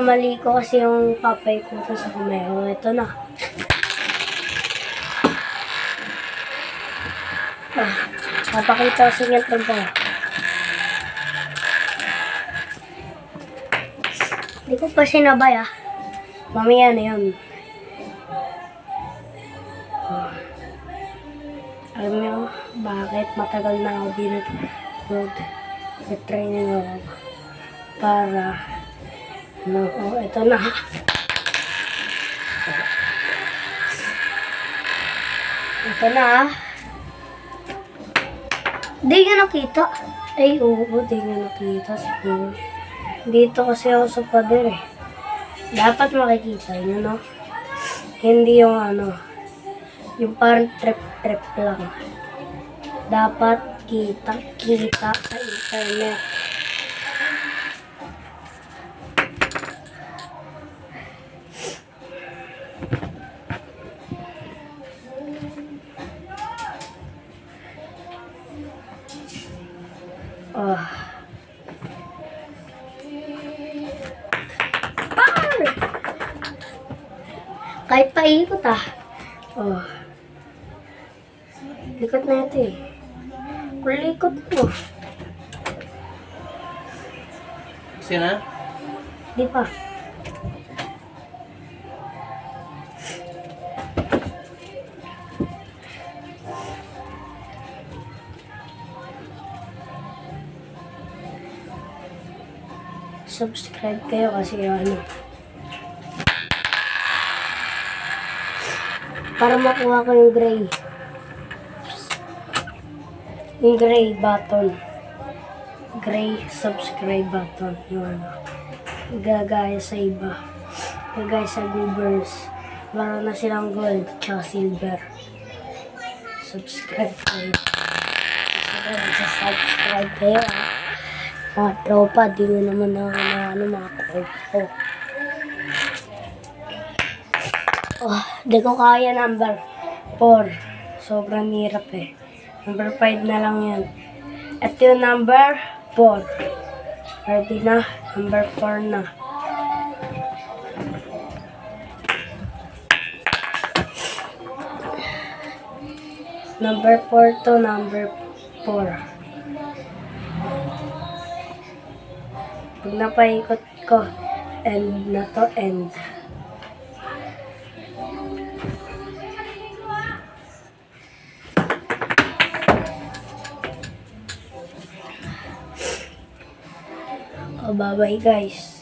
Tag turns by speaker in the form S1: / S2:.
S1: mali ko kasi yung papaikutan sa kumero. Ito na. Papakita ko sa inyo ito po. Hindi ko pa sinabay mamaya na yun. Alam nyo, bakit matagal na ako training ako para ito na. Ito na. Di nga nakita. Ay, oo, di nga nakita siguro. Dito kasi ako sa pader Dapat makikita nyo, no? Hindi yung yung parang trip lang. Dapat kita sa internet. Kahit paikot likot na ito Kulikot mo.
S2: Kasi na?
S1: Di pa. Subscribe kayo kasi para makuha ko yung gray button. Gray subscribe button. Yun. Gagaya sa iba. Gagaya sa goobers. Wala na silang gold tsaka silver. Subscribe kayo. Subscribe kayo mga tropa. Di ko naman mga tropa ko. Di ko kaya number 4. Sobrang hirap Number 5 na lang yan. Ito yung number 4. Ready na? Number 4 na. Number 4 to number 4. Pag napaikot ko, end na to, end. Bye-bye guys.